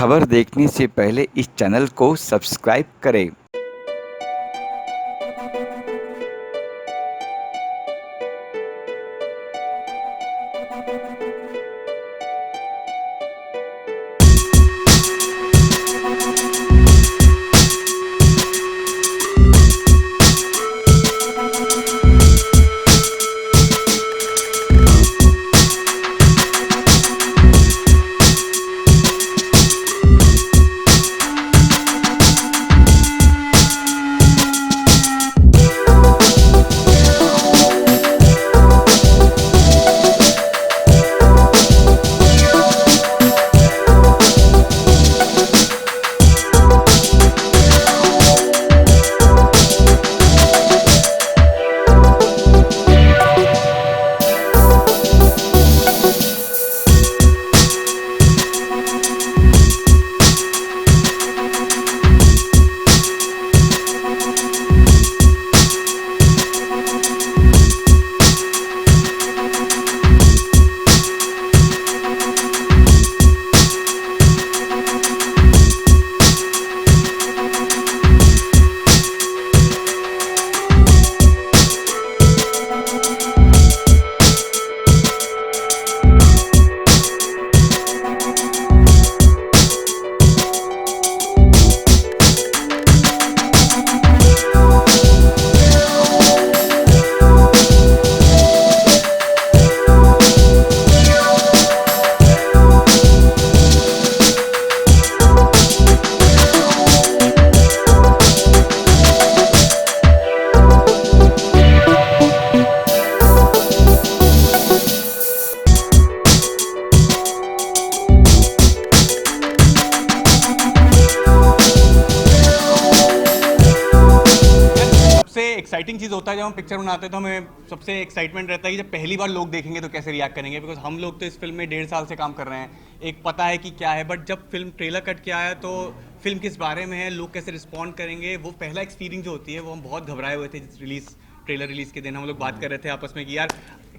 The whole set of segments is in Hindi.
खबर देखने से पहले इस चैनल को सब्सक्राइब करें। सबसे एक्साइटिंग चीज़ होता है जब हम पिक्चर बनाते हैं तो हमें सबसे एक्साइटमेंट रहता है कि जब पहली बार लोग देखेंगे तो कैसे रिएक्ट करेंगे, बिकॉज हम लोग तो इस फिल्म में 1.5 साल से काम कर रहे हैं, एक पता है कि क्या है, बट जब फिल्म ट्रेलर कट के आया तो फिल्म किस बारे में है, लोग कैसे रिस्पॉन्ड करेंगे, वो पहला एक्सपीरियंस जो होती है वो हम बहुत घबराए हुए थे। ट्रेलर रिलीज़ के दिन हम लोग बात कर रहे थे आपस में कि यार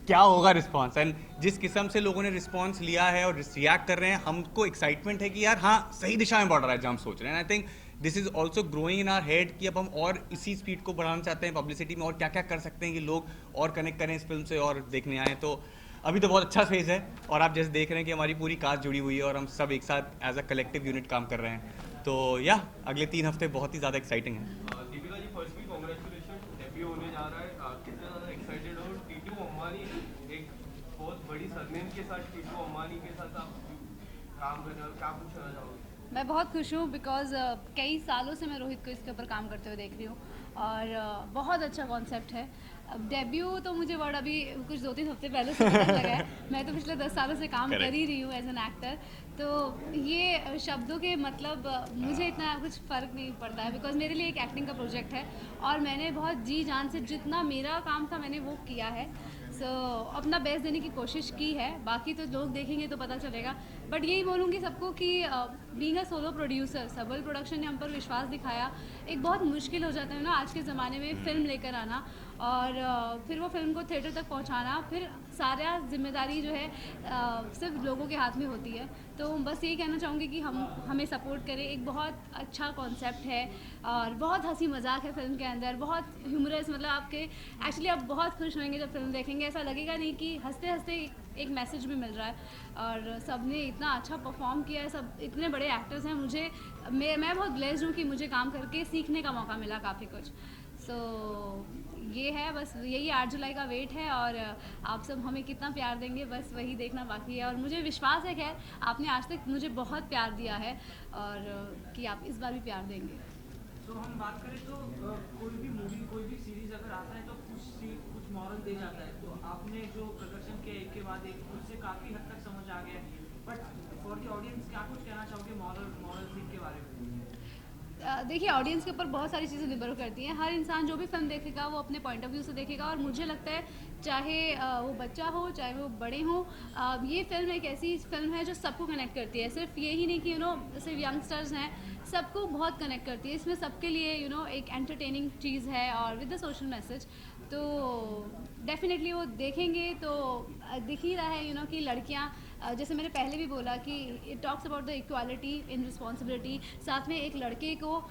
क्या होगा रिस्पॉन्स, एंड जिस किस्म से लोगों ने रिस्पॉन्स लिया है और रिएक्ट कर रहे हैं, हमको एक्साइटमेंट है कि यार हाँ सही दिशा में बढ़ रहा है जो हम सोच रहे हैं। आई think this is also growing in are head कि अब हम और इसी स्पीड को बढ़ाना चाहते हैं पब्लिसिटी में, और क्या क्या कर सकते हैं कि लोग और कनेक्ट करें इस फिल्म से और देखने आए। तो अभी तो बहुत अच्छा फेज है और आप जैसे देख रहे हैं कि हमारी पूरी कास्ट जुड़ी हुई है और हम सब एक साथ एज अ कलेक्टिव यूनिट काम कर रहे हैं। तो या अगले 3 हफ्ते बहुत ही ज़्यादा एक्साइटिंग है। Deepika ji, firstly congratulation, debut होने जा रहा है। कितना ज़्यादा एक्साइटेड हो? टीटू अम्बानी एक बहुत बड़ी सरनेम के साथ, टीटू अम्बानी के साथ आप काम कर रहे हो, क्या कुछ कहना चाहोगे? मैं बहुत खुश हूँ बिकॉज़ कई सालों से मैं रोहित को इसके ऊपर काम करते हुए देख रही हूँ और बहुत अच्छा कॉन्सेप्ट है। अब डेब्यू तो मुझे वर्ड अभी कुछ 2-3 हफ्ते पहले से पता लगा है। मैं तो पिछले 10 सालों से काम कर ही रही हूँ एज एन एक्टर, तो ये शब्दों के मतलब मुझे इतना कुछ फ़र्क नहीं पड़ता है बिकॉज़ मेरे लिए एक एक्टिंग का प्रोजेक्ट है और मैंने बहुत जी जान से जितना मेरा काम था मैंने वो किया है। अपना बेस्ट देने की कोशिश की है, बाकी तो लोग देखेंगे तो पता चलेगा। बट यही बोलूँगी सबको कि बीइंग अ सोलो प्रोड्यूसर, सबल प्रोडक्शन ने हम पर विश्वास दिखाया। एक बहुत मुश्किल हो जाता है ना आज के ज़माने में फ़िल्म लेकर आना और फिर वो फिल्म को थिएटर तक पहुंचाना, फिर सारा जिम्मेदारी जो है सिर्फ लोगों के हाथ में होती है। तो बस यही कहना चाहूँगी कि हमें सपोर्ट करें। एक बहुत अच्छा कॉन्सेप्ट है और बहुत हंसी मजाक है फिल्म के अंदर, बहुत ह्यूमरस, मतलब आपके एक्चुअली आप बहुत खुश होंगे जब फिल्म देखेंगे। ऐसा लगेगा नहीं कि हंसते हंसते एक मैसेज भी मिल रहा है और सबने इतना अच्छा परफॉर्म किया है, सब इतने बड़े एक्टर्स हैं। मैं बहुत ब्लेस्ड हूँ कि मुझे काम करके सीखने का मौका मिला काफ़ी कुछ। ये है, बस यही 8 जुलाई का वेट है और आप सब हमें कितना प्यार देंगे बस वही देखना बाकी है। और मुझे विश्वास है खैर आपने आज तक मुझे बहुत प्यार दिया है और कि आप इस बार भी प्यार देंगे। तो हम बात करें तो कोई भी मूवी, कोई भी सीरीज अगर आता है तो कुछ मॉरल दे जाता है। तो आपने जो प्रदर्शन किया एक के बाद एक, उससे काफ़ी हद तक समझ आ गया है। बट फॉर द ऑडियंस क्या कुछ कहना चाहोगे मॉरल सीन के बारे में? देखिए, ऑडियंस के ऊपर बहुत सारी चीज़ें निर्भर करती हैं। हर इंसान जो भी फिल्म देखेगा वो अपने पॉइंट ऑफ व्यू से देखेगा और मुझे लगता है चाहे वो बच्चा हो चाहे वो बड़े हों, ये फिल्म एक ऐसी फिल्म है जो सबको कनेक्ट करती है। सिर्फ यही नहीं कि सिर्फ यंगस्टर्स हैं, सबको बहुत कनेक्ट करती है। इसमें सबके लिए एक एंटरटेनिंग चीज़ है और विद द सोशल मैसेज। तो डेफिनेटली वो देखेंगे तो दिख ही रहा है कि लड़कियां, जैसे मैंने पहले भी बोला कि it talks about the equality in responsibility. साथ में एक लड़के को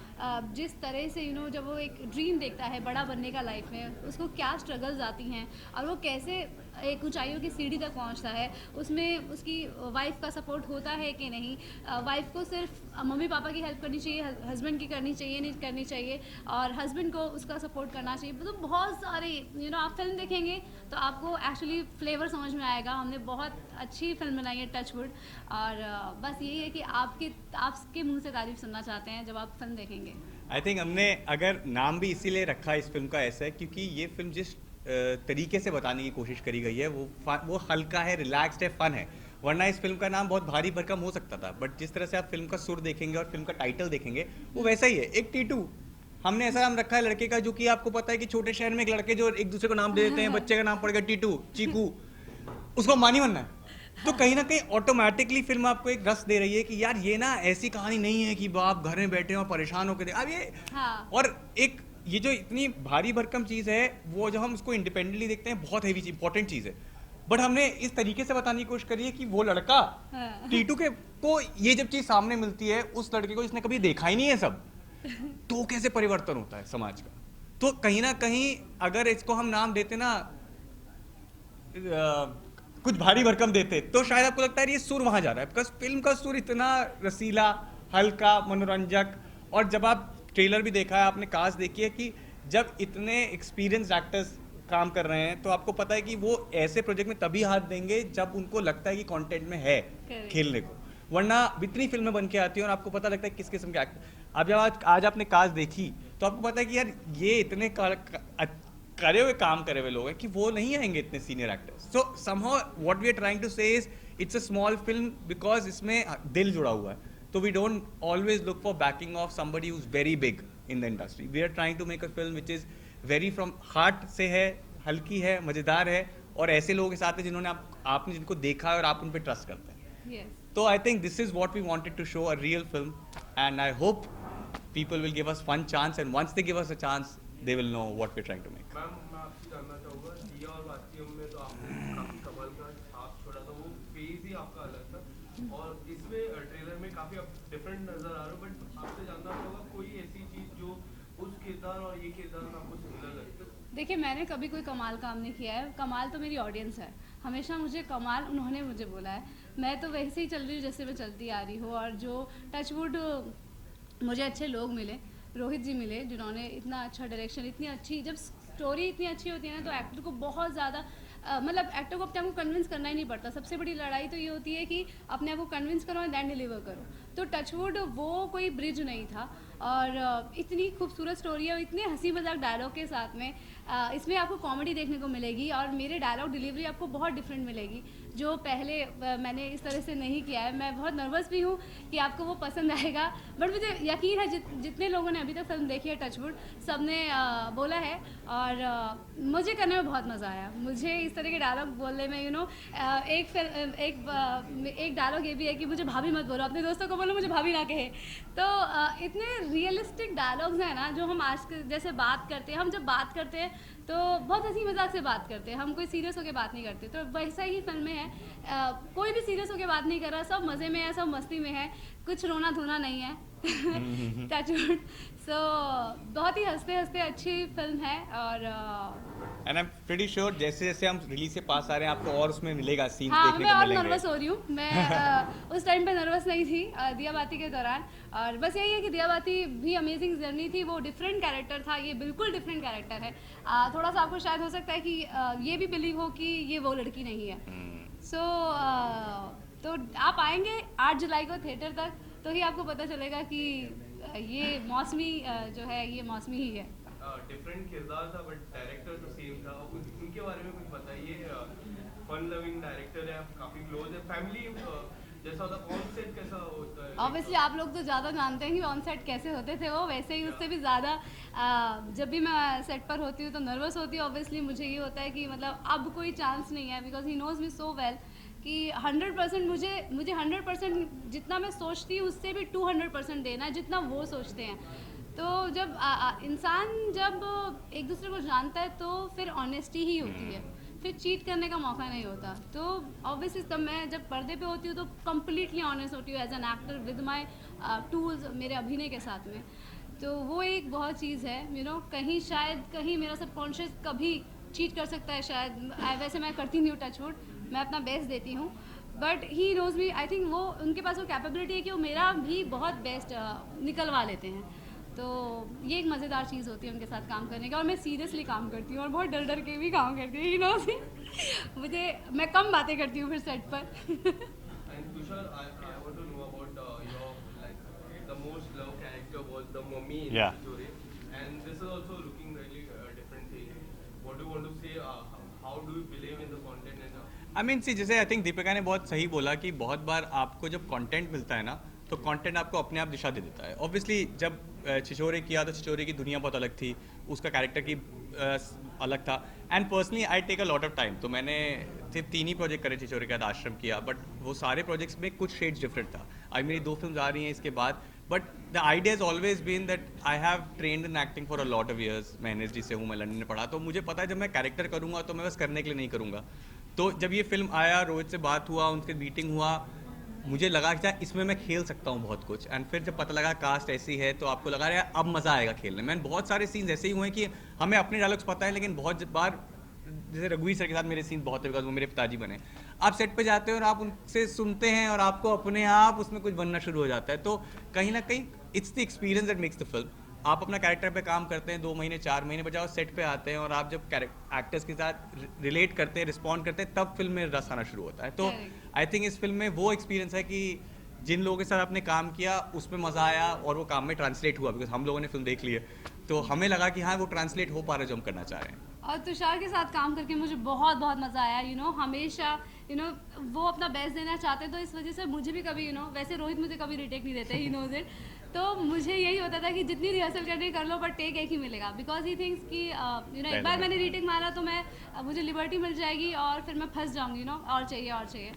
जिस तरह से जब वो एक ड्रीम देखता है बड़ा बनने का लाइफ में, उसको क्या स्ट्रगल्स आती हैं और वो कैसे एक ऊंचाइयों की सीढ़ी तक पहुंचता है, उसमें उसकी वाइफ का सपोर्ट होता है कि नहीं, वाइफ को सिर्फ मम्मी पापा की हेल्प करनी चाहिए, हस्बैंड की करनी चाहिए नहीं करनी चाहिए, और हस्बैंड को उसका सपोर्ट करना चाहिए। तो बहुत सारे आप फिल्म देखेंगे तो आपको एक्चुअली फ्लेवर समझ में आएगा। हमने बहुत अच्छी फिल्म बनाई है टचवुड, और बस यही है कि आपके मुंह से तारीफ सुनना चाहते हैं जब आप फिल्म देखेंगे। आई थिंक हमने अगर नाम भी इसीलिए रखा इस फिल्म का ऐसा है क्योंकि ये फिल्म जिस तरीके से बताने की कोशिश करी गई है वो हल्का है, रिलैक्स्ड है, फन है। वरना इस फिल्म का नाम बहुत भारी भरकम हो सकता था, बट जिस तरह से आप फिल्म का सुर देखेंगे और फिल्म का टाइटल देखेंगे वो वैसा ही है, एक टीटू। हमने ऐसा नाम रखा है लड़के का जो कि आपको पता है कि छोटे शहर में एक लड़के जो एक दूसरे को नाम दे देते हैं, बच्चे का नाम पड़ेगा टीटू, चीकू, उसको मानी बनना है। तो कहीं ना कहीं ऑटोमेटिकली फिल्म आपको एक रस दे रही है कि यार ये ना ऐसी कहानी नहीं है कि आप घर में बैठे हो परेशान होकर अब ये हाँ। और एक ये जो इतनी भारी भरकम चीज़ है वो जब हम उसको इंडिपेंडेंटली देखते हैं बहुत हैवी इंपॉर्टेंट चीज़ है, बट हमने इस तरीके से बताने की कोशिश करी है कि वो लड़का हाँ। टीटू के को ये जब चीज़ सामने मिलती है उस लड़के को जिसने कभी देखा ही नहीं है सब, तो कैसे परिवर्तन होता है समाज का। तो कहीं ना कहीं अगर इसको हम नाम देते ना कुछ भारी भरकम देते तो शायद आपको लगता है ये सुर वहां जा रहा है, बिकॉज फिल्म का सुर इतना रसीला, हल्का, मनोरंजक। और जब आप ट्रेलर भी देखा है, आपने कास्ट देखी है कि जब इतने एक्सपीरियंस्ड एक्टर्स काम कर रहे हैं तो आपको पता है कि वो ऐसे प्रोजेक्ट में तभी हाथ देंगे जब उनको लगता है कि कंटेंट में है खेलने को, वरना इतनी फिल्में बन के आती हैं और आपको पता लगता है किस किस्म के एक्टर। अब जब आज आपने कास्ट देखी तो आपको पता है कि यार ये इतने करे हुए काम करे हुए लोग हैं कि वो नहीं आएंगे इतने senior actors. So somehow what we are trying to say is it's a small film because इसमें दिल जुड़ा हुआ है, तो we don't always look for backing of somebody who is very big in the industry. We are trying to make a film which is very from heart से है, हल्की है, मजेदार है, और ऐसे लोगों के साथ है जिन्होंने आपने जिनको देखा है और आप उन पर ट्रस्ट करते हैं। Yes. तो I think this is what we wanted to show, a real film, and I hope people will give us one chance, and once they give us a chance they will know what we are trying to make. Ma'am मैं आपसे जानना चाहूँगा, दिया और बातियों में तो आपने काफ़ी कमाल का छाप छोड़ा था, वो फेज ही आपका अलग था, और इसमें ट्रेलर में काफ़ी आप डिफरेंट नज़र आ रहे हो, बट आपसे जानना चाहूँगा कोई ऐसी चीज़ जो उस किरदार और ये किरदार में आपको सिमिलर लगता है? देखिए, मैंने कभी कोई कमाल काम नहीं किया है, कमाल तो मेरी ऑडियंस है। हमेशा मुझे कमाल उन्होंने मुझे बोला है, मैं तो वैसे ही चल रही हूँ जैसे मैं चलती आ रही हूँ। और जो टचवुड मुझे अच्छे लोग मिले, रोहित जी मिले जिन्होंने इतना अच्छा डायरेक्शन, इतनी अच्छी, जब स्टोरी इतनी अच्छी होती है ना तो एक्टर को बहुत ज़्यादा मतलब एक्टर को अपने आप को कन्विंस करना ही नहीं पड़ता। सबसे बड़ी लड़ाई तो ये होती है कि अपने आप को कन्विंस करो एंड देन डिलीवर करो। तो टचवुड वो कोई ब्रिज नहीं था, और इतनी खूबसूरत स्टोरी है, इतने हंसी मजाक डायलॉग के साथ में इसमें आपको कॉमेडी देखने को मिलेगी, और मेरे डायलॉग डिलीवरी आपको बहुत डिफरेंट मिलेगी जो पहले मैंने इस तरह से नहीं किया है। मैं बहुत नर्वस भी हूँ कि आपको वो पसंद आएगा, बट मुझे यकीन है जितने लोगों ने अभी तक फिल्म देखी है टचवुड, सब ने बोला है, और मुझे करने में बहुत मज़ा आया। मुझे इस तरह के डायलॉग बोलने में एक डायलॉग ये भी है कि मुझे भाभी मत बोलो, अपने दोस्तों को बोलो मुझे भाभी ना कहे। तो इतने रियलिस्टिक डायलॉग्स हैं ना जो हम आज जैसे बात करते हैं, हम जब बात करते हैं तो बहुत हंसी मजाक से बात करते हैं, हम कोई सीरियस होकर बात नहीं करते। तो वैसा ही फिल्म में है, कोई भी सीरियस होकर बात नहीं कर रहा, सब मज़े में है, सब मस्ती में है, कुछ रोना धोना नहीं है। टचवुड। सो बहुत ही हंसते हंसते अच्छी फिल्म है, और and I am pretty sure जैसे जैसे हम रिलीज से पास आ रहे हैं आपको और उसमें मिलेगा सीन हाँ, देखने मैं को और मिलेंगे। नर्वस हो रही हूँ। मैं उस टाइम पे नर्वस नहीं थी दिया बाती के दौरान, और बस यही है कि दिया बाती भी अमेजिंग जर्नी थी, वो डिफरेंट कैरेक्टर था, ये बिल्कुल डिफरेंट कैरेक्टर है। थोड़ा सा आपको शायद हो सकता है कि ये भी बिलीव हो कि ये वो लड़की नहीं है। सो तो आप आएंगे 8 जुलाई को थिएटर तक, तो ही आपको पता चलेगा कि ये मौसमी जो है ये मौसमी ही है। डिफरेंट किरदार था बट डायरेक्टर तो सेम था, और उनके बारे में कुछ बताइए। फन लविंग डायरेक्टर है, काफ़ी क्लोज है, फैमिली जैसा होता है, ऑन सेट कैसा होता है? ऑब्वियसली आप लोग तो ज़्यादा जानते हैं कि ऑन सेट कैसे होते थे वो, वैसे ही उससे भी ज़्यादा जब भी मैं सेट पर होती हूँ तो नर्वस होती हूँ। ऑब्वियसली मुझे ये होता है कि मतलब अब कोई चांस नहीं है, because he knows me so well कि 100% मुझे 100% जितना मैं सोचती हूँ उससे भी 200% देना है जितना वो सोचते हैं। तो जब इंसान जब एक दूसरे को जानता है तो फिर ऑनेस्टी ही होती है, फिर चीट करने का मौका नहीं होता। तो ऑब्वियसली तब मैं जब पर्दे पे होती हूँ तो कम्प्लीटली ऑनेस्ट होती हूँ as an actor with my tools, मेरे अभिनय के साथ में। तो वो एक बहुत चीज़ है, कहीं शायद कहीं मेरा सबकॉन्शियस कभी चीट कर सकता है शायद। वैसे मैं करती नहीं हूँ, टच वुड, मैं अपना बेस्ट देती हूँ, but he knows me. I think वो उनके पास वो कैपेबिलिटी है कि वो मेरा भी बहुत बेस्ट निकलवा लेते हैं। तो ये एक मज़ेदार चीज़ होती है उनके साथ काम करने का। और मैं सीरियसली काम करती हूँ और बहुत डर डर के भी काम करती हूँ, मैं कम बातें करती हूँ फिर सेट पर। And Tushar, I want to know about your like the most loved character was the mummy in Yeah. the story, and this is also looking really different thing. What do you want to say? How do you believe in the content and? I mean see, जैसे आई थिंक दीपिका ने बहुत सही बोला कि बहुत बार आपको जब कंटेंट मिलता है ना, तो कंटेंट आपको अपने आप दिशा दे देता है। ऑब्वियसली जब छिछोरे किया तो छिछोरे की दुनिया बहुत अलग थी, उसका कैरेक्टर की अलग था। And personally I take a lot of time. तो मैंने सिर्फ 3 ही प्रोजेक्ट करे छिछोरे के बाद, आश्रम किया, बट वो सारे प्रोजेक्ट्स में कुछ शेड्स डिफरेंट था। आज मेरी 2 फिल्म आ रही हैं इसके बाद, but the idea is always been that I have trained in acting for a lot of years. मैं NSD से हूँ, मैं लंदन में पढ़ा, तो मुझे पता है जब मैं कैरेक्टर करूँगा तो मैं बस करने के लिए नहीं करूँगा। तो जब ये फिल्म आया, रोहित से बात हुआ, उनसे मीटिंग हुआ, मुझे लगा कि इसमें मैं खेल सकता हूँ बहुत कुछ। एंड फिर जब पता लगा कास्ट ऐसी है तो आपको लगा यार अब मज़ा आएगा खेलने में। बहुत सारे सीन्स ऐसे ही हुए हैं कि हमें अपने डायलॉग्स पता है, लेकिन बहुत बार जैसे रघुवीर सर के साथ मेरे सीन बहुत है, बिकॉज वो मेरे पिताजी बने। आप सेट पे जाते हो और आप उनसे सुनते हैं और आपको अपने आप उसमें कुछ बनना शुरू हो जाता है। तो कहीं ना कहीं it's the experience that makes the film. आप अपना कैरेक्टर पे काम करते हैं 2 महीने 4 महीने, बजाओ सेट पे आते हैं और आप जब एक्टर्स के साथ रिलेट करते हैं, रिस्पॉन्ड करते हैं, तब फिल्म में रस आना शुरू होता है। तो आई थिंक इस फिल्म में वो एक्सपीरियंस है कि जिन लोगों के साथ आपने काम किया उसमें मज़ा आया और वो काम में ट्रांसलेट हुआ, बिकॉज हम लोगों ने फिल्म देख ली है, तो हमें लगा कि हाँ वो ट्रांसलेट हो पा रहा है जो हम करना चाह रहे हैं। और तुषार के साथ काम करके मुझे बहुत बहुत मज़ा आया। हमेशा वो अपना बेस्ट देना चाहते, तो इस वजह से मुझे भी कभी वैसे रोहित मुझे कभी रिटेक नहीं देते, ही नोज इट। तो मुझे यही होता था कि जितनी रिहर्सल करनी कर लो, बट टेक एक ही मिलेगा, बिकॉज ही थिंक्स कि एक बार मैंने रीटेक मारा तो मुझे लिबर्टी मिल जाएगी और फिर मैं फंस जाऊंगी, और चाहिए।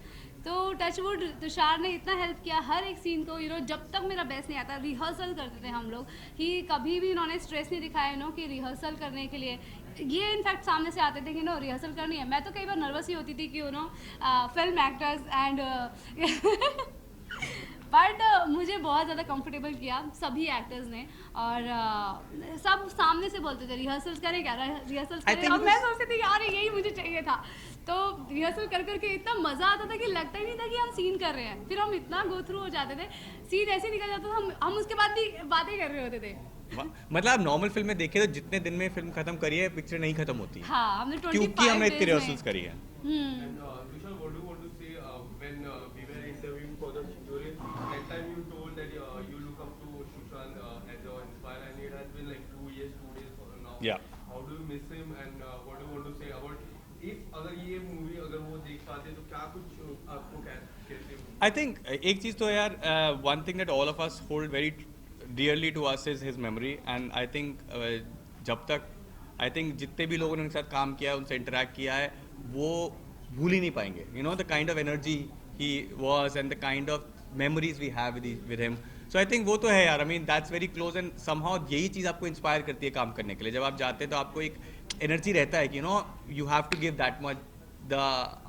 तो टचवुड तुषार ने इतना हेल्प किया हर एक सीन को। जब तक मेरा बेस्ट नहीं आता, रिहर्सल करते थे हम लोग, कि कभी भी इन्होंने स्ट्रेस नहीं दिखाया कि रिहर्सल करने के लिए। ये इनफैक्ट सामने से आते थे कि रिहर्सल करनी है। मैं तो कई बार नर्वस ही होती थी कि फिल्म एक्टर्स एंड बट मुझे बहुत ज़्यादा कंफर्टेबल किया सभी एक्टर्स ने, और सब सामने से बोलते थे रिहर्सल्स करें क्या, रिहर्सल्स करें, और मैं सोचती थी यार यही मुझे चाहिए था। तो रिहर्सल कर करके इतना मज़ा आता था कि लगता ही नहीं था कि हम सीन कर रहे हैं। फिर हम इतना गो थ्रू हो जाते थे, सीन ऐसे निकल जाता था, हम उसके बाद भी बातें कर रहे होते थे। मतलब आप नॉर्मल फिल्म में देखें तो जितने दिन में फिल्म खत्म करी है, पिक्चर नहीं खत्म होती है। हाँ, हमने 25 क्योंकि हमने इतनी days रिहर्सल्स में। करी है। And Tushar, what do you want to say when we were interviewing for the story? That time you told that you look up to Sushant as your inspirer, and it has been like 2 years, 2 days for now. Yeah. How do you miss him, and what do you want to say about if अगर ये मूवी अगर वो देख पाते तो क्या कुछ आपको कहते? आई थिंक एक चीज़ तो यार, one thing that all of us hold very dearly to us is his memory. And I think जब तक आई थिंक जितने भी लोगों ने उनके साथ काम किया है, उनसे इंटरेक्ट किया है, वो भूल ही नहीं पाएंगे। The kind of energy he was and the kind of memories we have with him. So I think वो तो है यार, I mean that's very close, and somehow यही चीज़ आपको इंस्पायर करती है काम करने के लिए। जब आप जाते हैं तो आपको एक एनर्जी रहता है कि you have to give that much the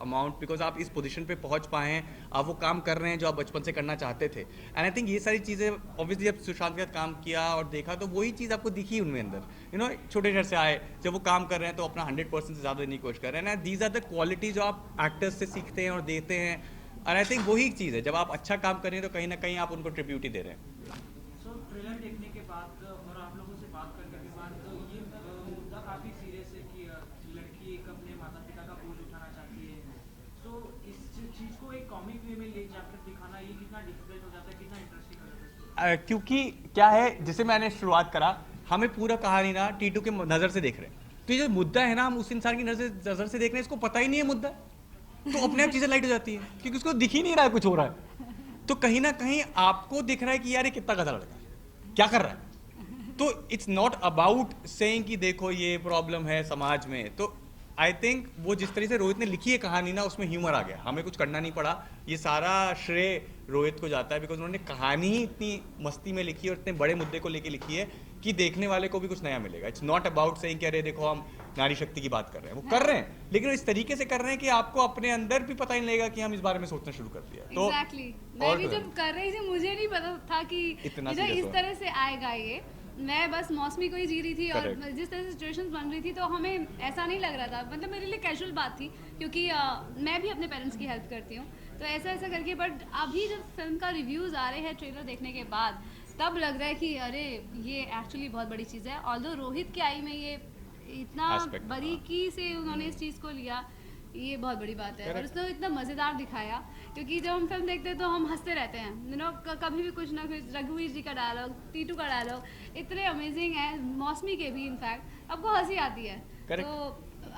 amount, because आप इस पोजीशन पे पहुंच पाए हैं, आप वो काम कर रहे हैं जो आप बचपन से करना चाहते थे। एंड आई थिंक ये सारी चीज़ें ऑब्वियसली जब सुशांत के साथ काम किया और देखा तो वही चीज़ आपको दिखी उनमें अंदर। छोटे शहर से आए, जब वो काम कर रहे हैं तो अपना 100% से ज़्यादा देने की कोशिश कर रहे हैं। दीज आर द क्वालिटी जो आप एक्टर्स से सीखते हैं और देते हैं। और आई थिंक वही चीज़ है, जब आप अच्छा काम कर रहे हैं तो कहीं ना कहीं आप उनको ट्रिब्यूट ही दे रहे हैं। सो ट्रेलर देखने के बाद और आप लोगों से बात करने के बाद ये मुद्दा काफ़ी सीरियस है कि लड़की एक अपने माता पिता का बोझ उठाना चाहती है। सो इस चीज़ को एक कॉमिक वे में ले जाकर दिखाना ये कितना डिफिकल्ट हो जाता है, कितना इंटरेस्टिंग हो जाता है? क्योंकि क्या है, जिसे मैंने शुरुआत करा, हमें पूरा कहानी ना टीटू के नज़र से देख रहे हैं। तो ये जो मुद्दा है ना, हम उस इंसान की नज़र से देख रहे हैं, इसको पता ही नहीं है मुद्दा, तो अपने आप चीज़ें लाइट हो जाती है क्योंकि उसको दिख ही नहीं रहा है कुछ हो रहा है। तो कहीं ना कहीं आपको दिख रहा है कि यार ये कितना गधा लड़का है, क्या कर रहा है। तो इट्स नॉट अबाउट सेइंग कि देखो ये प्रॉब्लम है समाज में। तो आई थिंक वो जिस तरह से रोहित ने लिखी है कहानी ना, उसमें ह्यूमर आ गया, हमें कुछ करना नहीं पड़ा। ये सारा श्रेय रोहित को जाता है, बिकॉज उन्होंने कहानी ही इतनी मस्ती में लिखी है और इतने बड़े मुद्दे को लेके लिखी है कि देखने वाले को भी कुछ नया मिलेगा। इट्स नॉट अबाउट सेइंग कि अरे देखो हम नारी शक्ति की बात कर रहे हैं, वो कर रहे हैं लेकिन इस तरीके से कर रहे हैं कि आपको अपने अंदर भी पता ही नहीं लगेगा कि हम इस बारे में सोचना शुरू कर दिया। तो एग्जैक्टली मैं भी जब कर रही थी मुझे नहीं पता था कि इतना इधर serious इस हो। तरह से आएगा ये। मैं बस मौसमी को ही जी रही थी और Correct. जिस तरह से सिचुएशंस बन रही थी तो हमें ऐसा नहीं लग रहा था, मतलब मेरे लिए कैजुअल बात थी क्योंकि मैं भी अपने पेरेंट्स की हेल्प करती हूँ, तो ऐसा ऐसा करके। बट अभी जब फिल्म का रिव्यूज़ आ रहे हैं ट्रेलर देखने के बाद, तब लग रहा है कि अरे ये एक्चुअली बहुत बड़ी चीज़ है। ऑल्दो रोहित की आई में ये इतना Aspect, बारीकी से उन्होंने इस चीज़ को लिया, ये बहुत बड़ी बात है। और उसने इतना मज़ेदार दिखाया क्योंकि जब हम फिल्म देखते हैं तो हम हंसते रहते हैं, यू नो, कभी भी कुछ ना कुछ। रघुवीर जी का डायलॉग, टीटू का डायलॉग इतने अमेजिंग है, मौसमी के भी इनफैक्ट आपको हंसी आती है। Correct. तो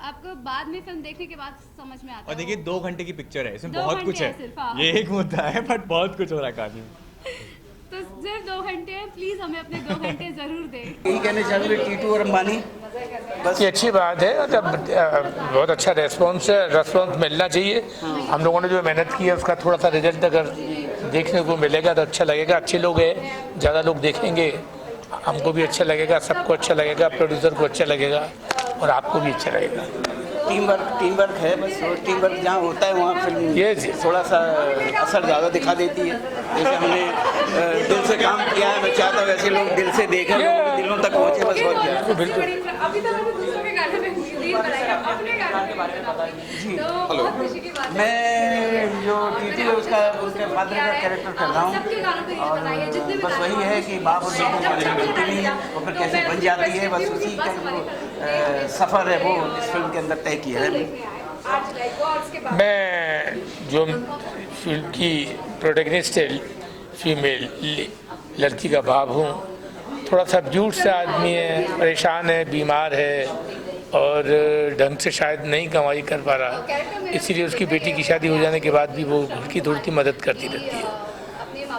आपको बाद में फिल्म देखने के बाद समझ में आता है। और देखिए 2 घंटे की पिक्चर है, इसमें 2 बहुत घंटे कुछ है, है सिर्फ, हाँ। ये एक मुद्दा है बट बहुत कुछ हो रहा है कहानी में। तो सिर्फ 2 घंटे हैं, प्लीज़ हमें अपने 2 घंटे ज़रूर दें। यही कहना चाहूँगी टीटू और अंबानी ये अच्छी बात है, जब बहुत अच्छा रेस्पॉन्स मिलना चाहिए। हम लोगों ने जो मेहनत की है उसका थोड़ा सा रिजल्ट अगर देखने को मिलेगा तो अच्छा लगेगा। अच्छे लोग हैं, ज़्यादा लोग देखेंगे, हमको भी अच्छा लगेगा, सबको अच्छा लगेगा, प्रोड्यूसर को अच्छा लगेगा और आपको भी अच्छा लगेगा। टीम वर्क है, बस टीम वर्क जहाँ होता है वहाँ फिल्म थोड़ा सा असर ज़्यादा दिखा देती है। जैसे हमने दिल से काम किया है, मैं चाहता हूँ वैसे लोग दिल से देखें, लोगों के दिलों तक पहुँचे, बस बहुत क्या। अभी तक मैंने दूसरों के गाने में रील बनाई है, अपने गाने के बारे में बताइए। तो बहुत खुशी की बात है। मैं जो टीटू है उसके फादर का कैरेक्टर कर रहा हूँ सबके गानों पे रील बनाई है, जितने भी बस वही है कि बाप और बेटे की मिलती नहीं है और फिर कैसे बन जाती है, बस उसी का जो सफ़र है वो इस फिल्म के अंदर तय किया है। मैं जो फिल्म की प्रोटैगनिस्ट है, फीमेल लड़की का बाप हूँ। थोड़ा सबड्यूड सा आदमी है, परेशान है, बीमार है और ढंग से शायद नहीं कमाई कर पा रहा, इसीलिए उसकी बेटी की शादी हो जाने के बाद भी वो उसकी थोड़ी सी मदद करती रहती है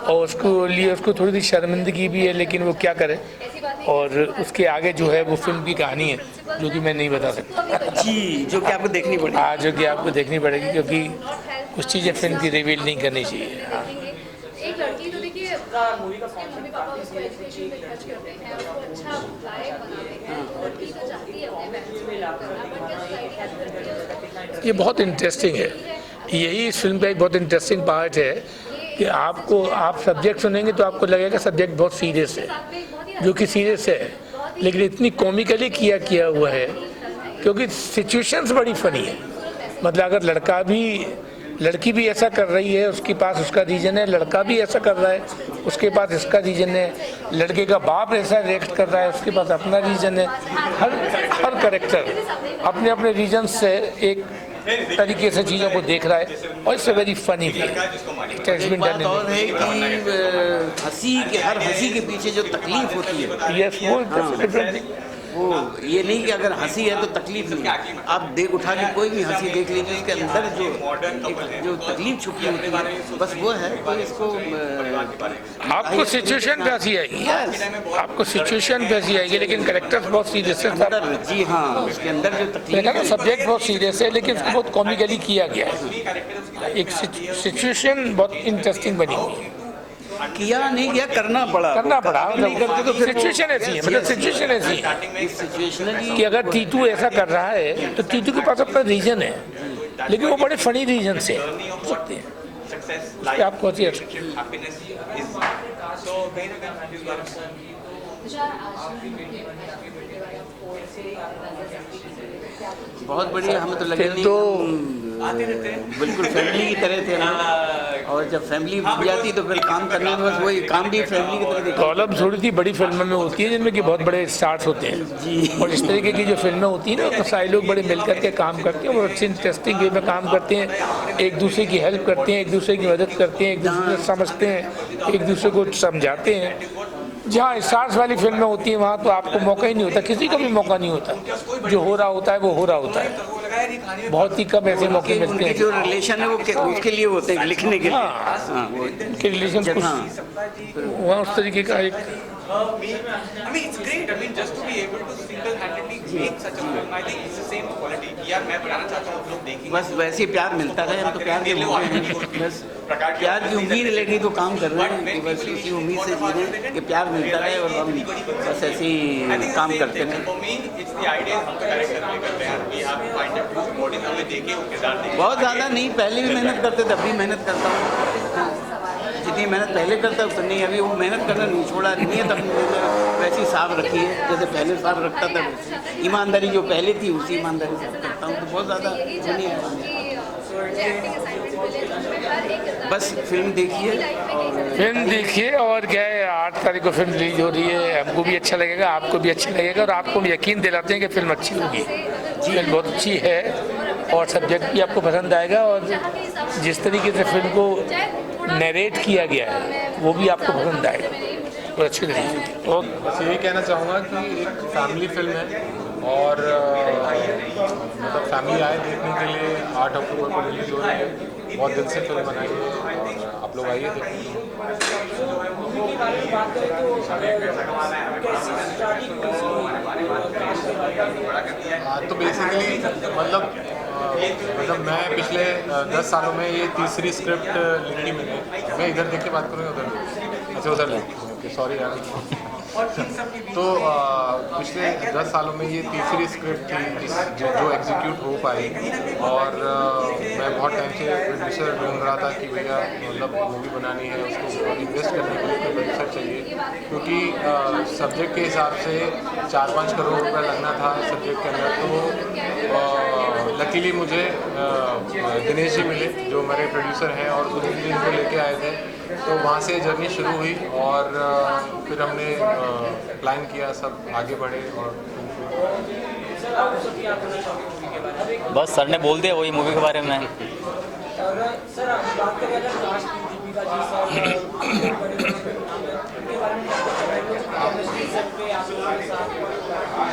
और उसको थोड़ी सी शर्मिंदगी भी है, लेकिन वो क्या करे। और उसके आगे जो है वो फिल्म की कहानी है जो कि मैं नहीं बता सकता जी, जो कि आपको देखनी पड़ेगी। हाँ, जो कि आपको देखनी पड़ेगी क्योंकि कुछ चीज़ें फिल्म की रिवील नहीं करनी चाहिए। एक लड़की तो देखिए उसके मम्मी पापा उसको एजुकेशन पे खर्च करते हैं, उसको अच्छा लायक बनाते हैं, तो लड़की तो चाहती है अपने पेरेंट्स को हेल्प करना, बट क्या सोसाइटी हेल्प करती है उसको। ये बहुत इंटरेस्टिंग है, यही इस फिल्म का एक बहुत इंटरेस्टिंग पार्ट है कि आप सब्जेक्ट सुनेंगे तो आपको लगेगा सब्जेक्ट बहुत सीरियस है, जो कि सीरियस है, लेकिन इतनी कॉमिकली किया हुआ है क्योंकि सिचुएशंस बड़ी फनी है। मतलब अगर लड़की भी ऐसा कर रही है, उसके पास उसका रीजन है, लड़का भी ऐसा कर रहा है, उसके पास इसका रीजन है, लड़के का बाप ऐसा रिएक्ट कर रहा है, उसके पास अपना रीजन है। हर कैरेक्टर अपने अपने रीजन से एक तरीके से चीज़ों को देख रहा है और इट्स अ वेरी फनी बात और है कि हर हंसी के पीछे जो तकलीफ होती है वो ये नहीं कि अगर हंसी है तो तकलीफ नहीं है। आप उठा के कोई भी हंसी देख लीजिए, उसके अंदर जो तकलीफ छुपी होती है बस वो है। तो इसको आपको सिचुएशन पे हंसी आएगी, आपको सिचुएशन पे हंसी आएगी, लेकिन कैरेक्टर्स बहुत सीरियस है। जी हाँ, उसके अंदर जो तकलीफ ना सब्जेक्ट बहुत सीरियस है, लेकिन उसको बहुत कॉमिकली किया गया है। एक सिचुएशन बहुत इंटरेस्टिंग बनी हुई है, किया नहीं किया करना पड़ा नहीं करते तो सिचुएशन ऐसी है, मतलब सिचुएशन ऐसी है कि अगर टीटू ऐसा कर रहा है तो टीटू के पास अपना रीजन है, लेकिन वो बड़े फनी रीजन से सकते हैं, आपको अच्छी बहुत बढ़िया। हमें तो लगे नहीं, बिल्कुल फैमिली की तरह थे हम, और जब फैमिली बन जाती तो फिर काम करने में बस वही काम भी फैमिली की तरह देखा। प्रॉब्लम थोड़ी सी बड़ी फिल्मों में होती है जिनमें कि बहुत बड़े स्टार्स होते हैं जी, और इस तरीके की जो फिल्में होती हैं ना तो सारे लोग बड़े मिल करके काम करते हैं और अच्छे इंटरेस्टिंग वे में काम करते हैं, एक दूसरे की हेल्प करते हैं, एक दूसरे की मदद करते हैं, एक दूसरे को समझते हैं, एक दूसरे को समझाते हैं। जहाँ स्टार्स वाली फिल्में होती हैं वहाँ तो आपको मौका ही नहीं होता, किसी को भी मौका नहीं होता, जो हो रहा होता है वो हो रहा होता है, बहुत ही कम ऐसे मौके मिलते हैं। जो रिलेशन है वो उसके लिए होते हैं, लिखने के लिए। हाँ, के रिलेशन वहाँ उस तरीके का एक I mean, it's great. I mean, just to be able to single-handedly make such a film, I think it's the same quality. यार मैं बनाना चाहता हूँ, लोग देखेंगे. बस वैसे ही प्यार मिलता है, हम तो प्यार के भूखे हैं, बस प्यार की उम्मीद लेके तो काम कर रहे हैं कि बस इसी उम्मीद से जी रहे हैं कि प्यार मिलता रहे और हम बस ऐसे ही काम करते रहें. For me, it's the idea हम तो डायरेक्टर नहीं करते हैं. We have to find a true body. हमने देखे वो किरदार देखे. बहुत ज़्यादा नहीं, पहले भी मेहनत करते थे, अब भी मेहनत करता हूँ. जितनी मेहनत पहले करता उतनी नहीं, अभी वो मेहनत करना नहीं छोड़ा, नीयत अपनी वैसी साफ रखी है जैसे पहले साफ रखता था वैसे. ईमानदारी जो पहले थी उसी ईमानदारी से करता हूँ, तो बहुत ज़्यादा नहीं है. बस फिल्म देखिए और क्या है, 8 तारीख को फिल्म रिलीज हो रही है. हमको भी अच्छा लगेगा, आपको भी अच्छा लगेगा, और आपको भी यकीन दिलाते हैं कि फिल्म अच्छी होगी. फिल्म बहुत अच्छी है और सब्जेक्ट भी आपको पसंद आएगा, और जिस तरीके से फिल्म को नरेट किया गया है वो भी आपको पसंद आएगा और अच्छी लगेगी. तो बस यही कहना चाहूँगा कि एक फैमिली फिल्म है और मतलब फैमिली आए देखने के लिए. 8 अक्टूबर को रिलीज़ हो रही है. बहुत दिल से फिल्म बनाई है और आप लोग आइए देखिए. तो बेसिकली मतलब मैं पिछले 10 सालों में ये तीसरी स्क्रिप्ट लिखी मैंने. मैं इधर देख के बात करूँगा उधर, अच्छा उधर लिख, सॉरी यार. तो पिछले 10 सालों में ये तीसरी स्क्रिप्ट थी जो एग्जीक्यूट हो पाई. और मैं बहुत टाइम से प्रोड्यूसर ढूंढ रहा था कि भैया मतलब मूवी बनानी है, उसको इन्वेस्ट करने के लिए कोई प्रोड्यूसर चाहिए, क्योंकि सब्जेक्ट के हिसाब से 4-5 करोड़ रुपये लगना था सब्जेक्ट के अंदर. तो लकीली मुझे दिनेश जी मिले जो हमारे प्रोड्यूसर हैं, और सुनील जी इनको लेके आए थे. तो वहाँ से जर्नी शुरू हुई और फिर हमने प्लान किया, सब आगे बढ़े. और बस सर ने बोल दिया वही मूवी के बारे में. सर आप बात करें अगर लास्ट दीपिका जी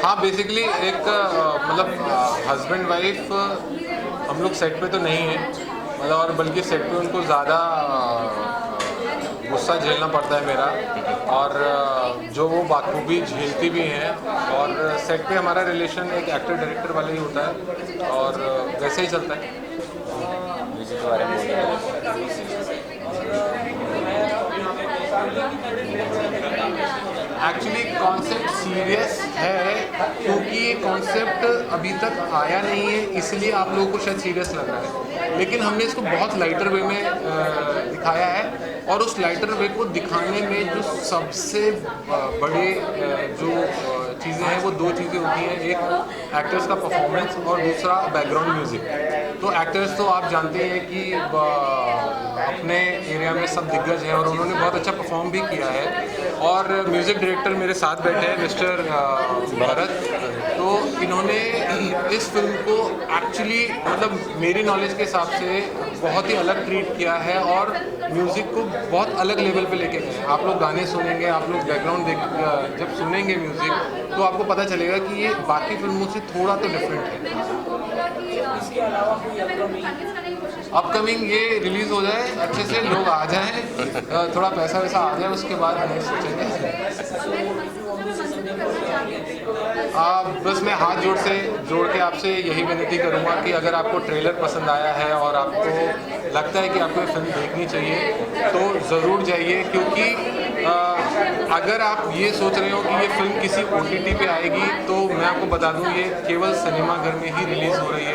हाँ, बेसिकली एक मतलब हस्बैंड वाइफ हम लोग सेट पे तो नहीं है, मतलब और बल्कि सेट पे उनको ज़्यादा गुस्सा झेलना पड़ता है मेरा, और जो वो बाखूबी झेलती भी हैं. और सेट पे हमारा रिलेशन एक एक्टर डायरेक्टर वाला ही होता है और वैसे ही चलता है. म्यूजिक के बारे में एक्चुअली कॉन्सेप्ट सीरियस है क्योंकि ये कॉन्सेप्ट अभी तक आया नहीं है, इसलिए आप लोगों को शायद सीरियस लग रहा है. लेकिन हमने इसको बहुत लाइटर वे में दिखाया है, और उस लाइटर वे को दिखाने में जो सबसे बड़े जो चीज़ें हैं वो 2 चीज़ें होती हैं. एक एक्टर्स का परफॉर्मेंस और दूसरा बैकग्राउंड म्यूज़िक. तो एक्टर्स तो आप जानते हैं कि अपने एरिया में सब दिग्गज हैं और उन्होंने बहुत अच्छा परफॉर्म भी किया है. और म्यूज़िक डायरेक्टर मेरे साथ बैठे हैं मिस्टर भरत. तो इन्होंने इस फिल्म को एक्चुअली मतलब मेरी नॉलेज के हिसाब से बहुत ही अलग ट्रीट किया है और म्यूज़िक को बहुत अलग लेवल पे लेके गए हैं. आप लोग गाने सुनेंगे, आप लोग बैकग्राउंड जब सुनेंगे म्यूज़िक तो आपको पता चलेगा कि ये बाकी फिल्मों से थोड़ा तो डिफरेंट है. अपकमिंग ये रिलीज़ हो जाए, अच्छे से लोग आ जाएं, थोड़ा पैसा वैसा आ जाए, उसके बाद नहीं सोचेंगे. बस मैं हाथ जोड़ के आपसे यही विनती करूँगा कि अगर आपको ट्रेलर पसंद आया है और आपको लगता है कि आपको ये फिल्म देखनी चाहिए तो ज़रूर जाइए. क्योंकि अगर आप ये सोच रहे हो कि ये फिल्म किसी OTT पे आएगी तो मैं आपको बता दूं ये केवल सिनेमाघर में ही रिलीज़ हो रही है.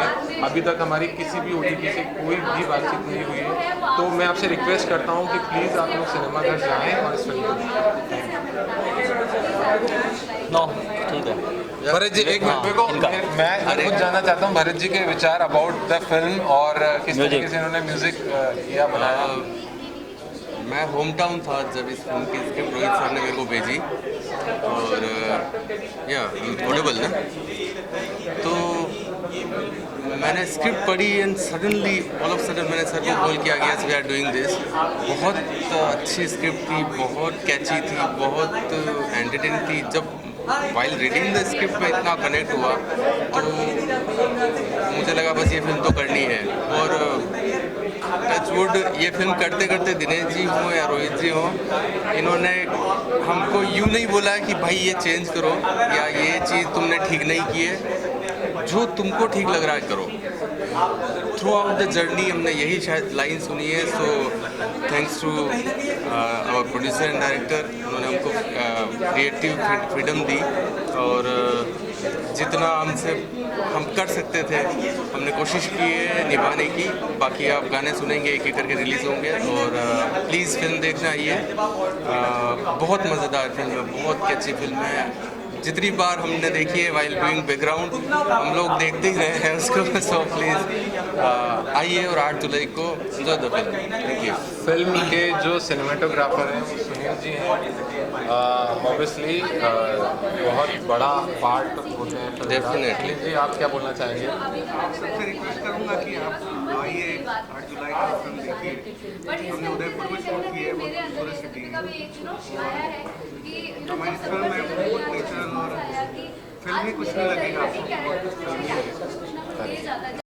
अभी तक हमारी किसी भी OTT से कोई भी बातचीत नहीं हुई है. तो मैं आपसे रिक्वेस्ट करता हूँ कि प्लीज़ आप लोग सिनेमाघर जाएँ और इस फिल्म को देखें. ठीक है. भरत जी एक मिनट मेरे को, मैं खुद जानना चाहता हूँ भरत जी के विचार अबाउट द फिल्म और किस तरीके से इन्होंने म्यूज़िक किया बनाया. मैं होम टाउन था जब इस फिल्म की स्क्रिप्ट रोहित सर ने मेरे को भेजी और या ऑडिबल ना, तो मैंने स्क्रिप्ट पढ़ी and suddenly all of sudden मैंने सर को कॉल किया गया वी आर डूइंग दिस. बहुत अच्छी स्क्रिप्ट थी, बहुत कैची थी, बहुत एंटरटेनिंग थी. जब वाइल रीडिंग द स्क्रिप्ट में इतना कनेक्ट हुआ तो मुझे लगा बस ये फिल्म तो करनी है. और टच टचवुड ये फिल्म करते करते दिनेश जी हों या रोहित जी हों, इन्होंने हमको यूँ नहीं बोला कि भाई ये चेंज करो या ये चीज़ तुमने ठीक नहीं की है, जो तुमको ठीक लग रहा है करो। थ्रू आउट द जर्नी हमने यही शायद लाइन सुनी है। So thanks to our producer and director, उन्होंने हमको क्रिएटिव फ्रीडम दी और जितना हम कर सकते थे हमने कोशिश की है निभाने की। बाकी आप गाने सुनेंगे, एक एक करके रिलीज़ होंगे और प्लीज़ फिल्म देखना आइए। बहुत मज़ेदार फिल्म है, बहुत कैची फिल्म है। जितनी बार हमने देखी है वाइल डूइंग बैकग्राउंड, हम लोग देखते ही रहे हैं उसको। सो प्लीज़ आइए और 8 जुलाई को enjoy the film. Thank you. Film के जो सिनेमेटोग्राफर हैं वो सुनील जी हैं। ऑब्वियसली बहुत बड़ा पार्ट होते हैं फिल्म का। Definitely। जी आप क्या बोलना चाहेंगे? आप सबसे रिक्वेस्ट करूंगा कि आप आइए 8 जुलाई को फिल्म देखिए। हमने उदयपुर में शूट की है, वो खूबसूरत सिटी है। हमारी फिल्म में बहुत नेचुरल और फिल्म में कुछ नहीं लगेगा आपको।